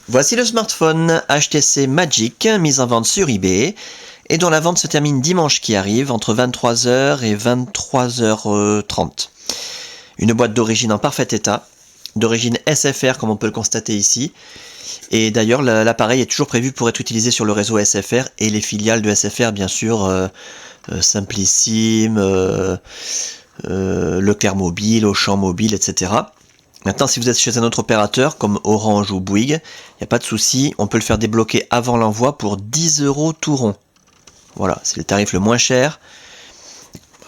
Voici le smartphone HTC Magic mis en vente sur eBay et dont la vente se termine dimanche qui arrive entre 23h et 23h30. Une boîte d'origine en parfait état, d'origine SFR comme on peut le constater ici. Et d'ailleurs l'appareil est toujours prévu pour être utilisé sur le réseau SFR et les filiales de SFR bien sûr, Simplissime, Leclerc Mobile, Auchan Mobile, etc. Maintenant, si vous êtes chez un autre opérateur, comme Orange ou Bouygues, il n'y a pas de souci, on peut le faire débloquer avant l'envoi pour 10 € tout rond. Voilà, c'est le tarif le moins cher.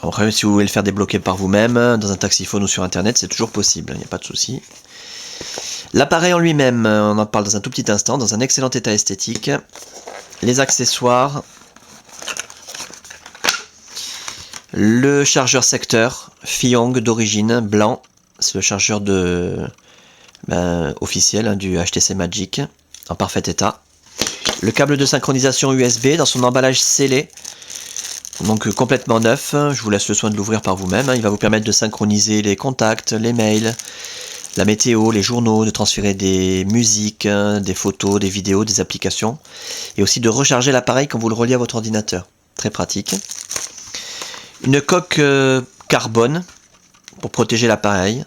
Après, si vous voulez le faire débloquer par vous-même, dans un taxiphone ou sur internet, c'est toujours possible, il n'y a pas de souci. L'appareil en lui-même, on en parle dans un tout petit instant, dans un excellent état esthétique. Les accessoires. Le chargeur secteur, Fiong d'origine, blanc. C'est le chargeur officiel du HTC Magic, en parfait état. Le câble de synchronisation USB dans son emballage scellé, donc complètement neuf. Je vous laisse le soin de l'ouvrir par vous-même. Il va vous permettre de synchroniser les contacts, les mails, la météo, les journaux, de transférer des musiques, des photos, des vidéos, des applications, et aussi de recharger l'appareil quand vous le reliez à votre ordinateur. Très pratique. Une coque carbone pour protéger l'appareil.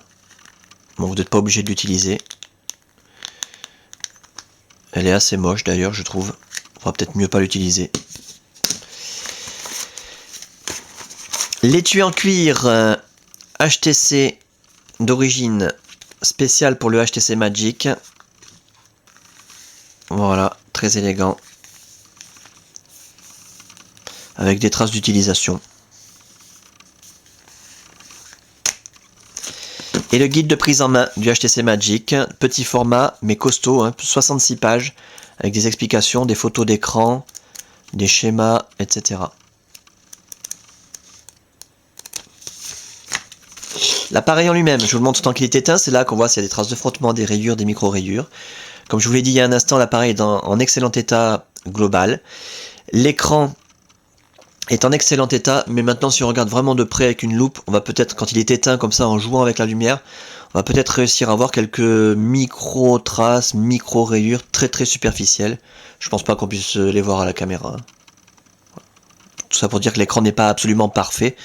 Bon, vous n'êtes pas obligé de l'utiliser. Elle est assez moche d'ailleurs, je trouve. On va peut-être mieux pas l'utiliser. L'étui en cuir HTC d'origine spéciale pour le HTC Magic. Voilà, très élégant. Avec des traces d'utilisation. Et le guide de prise en main du HTC Magic, petit format mais costaud, 66 pages, avec des explications, des photos d'écran, des schémas, etc. L'appareil en lui-même, je vous le montre tant qu'il est éteint, c'est là qu'on voit s'il y a des traces de frottement, des rayures, des micro-rayures. Comme je vous l'ai dit il y a un instant, l'appareil est en excellent état global. L'écran est en excellent état, mais maintenant si on regarde vraiment de près avec une loupe, on va peut-être, quand il est éteint comme ça en jouant avec la lumière, on va peut-être réussir à voir quelques micro-traces, micro-rayures très superficielles. Je pense pas qu'on puisse les voir à la caméra. Tout ça pour dire que l'écran n'est pas absolument parfait.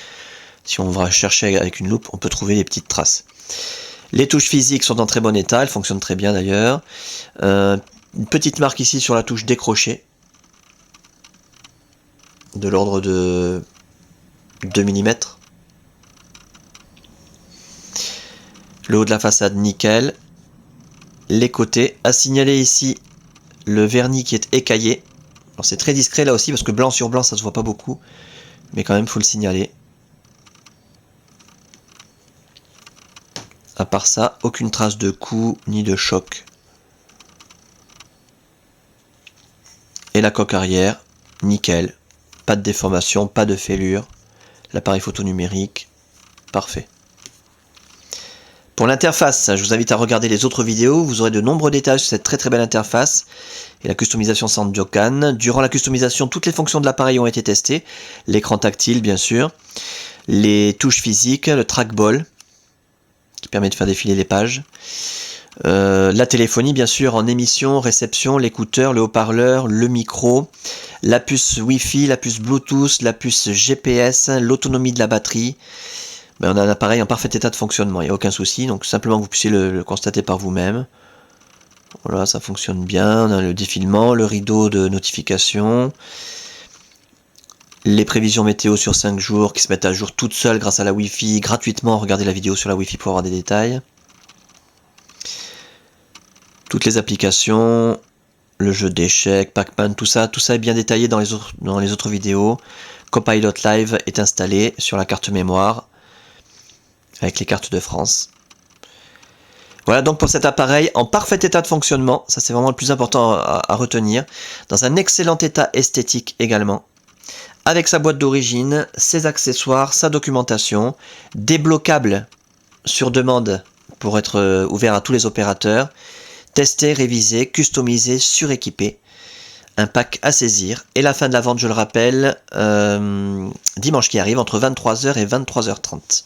Si on va chercher avec une loupe, on peut trouver des petites traces. Les touches physiques sont en très bon état, elles fonctionnent très bien d'ailleurs. Une petite marque ici sur la touche décrochée, de l'ordre de 2 mm. Le haut de la façade nickel. Les côtés. À signaler ici le vernis qui est écaillé. Alors c'est très discret là aussi parce que blanc sur blanc ça se voit pas beaucoup. Mais quand même faut le signaler. À part ça, aucune trace de coup ni de choc. Et la coque arrière, nickel. Pas de déformation, pas de fêlure. L'appareil photo numérique, parfait. Pour l'interface, je vous invite à regarder les autres vidéos. Vous aurez de nombreux détails sur cette très belle interface. Et la customisation Sandokan. Durant la customisation, toutes les fonctions de l'appareil ont été testées. L'écran tactile, bien sûr. Les touches physiques, le trackball, qui permet de faire défiler les pages. La téléphonie bien sûr en émission, réception, l'écouteur, le haut-parleur, le micro, la puce Wi-Fi, la puce Bluetooth, la puce GPS, l'autonomie de la batterie. On a un appareil en parfait état de fonctionnement, il n'y a aucun souci, donc simplement que vous puissiez le constater par vous-même. Voilà, ça fonctionne bien, on a le défilement, le rideau de notification, les prévisions météo sur 5 jours qui se mettent à jour toutes seules grâce à la Wi-Fi, gratuitement, regardez la vidéo sur la Wi-Fi pour avoir des détails. Toutes les applications, le jeu d'échecs, Pac-Man, tout ça est bien détaillé dans les autres vidéos. Copilot Live est installé sur la carte mémoire, avec les cartes de France. Voilà donc pour cet appareil en parfait état de fonctionnement, ça c'est vraiment le plus important à retenir, dans un excellent état esthétique également, avec sa boîte d'origine, ses accessoires, sa documentation, débloquable sur demande pour être ouvert à tous les opérateurs, testé, révisé, customisé, suréquipé, un pack à saisir, et la fin de la vente je le rappelle, dimanche qui arrive entre 23h et 23h30.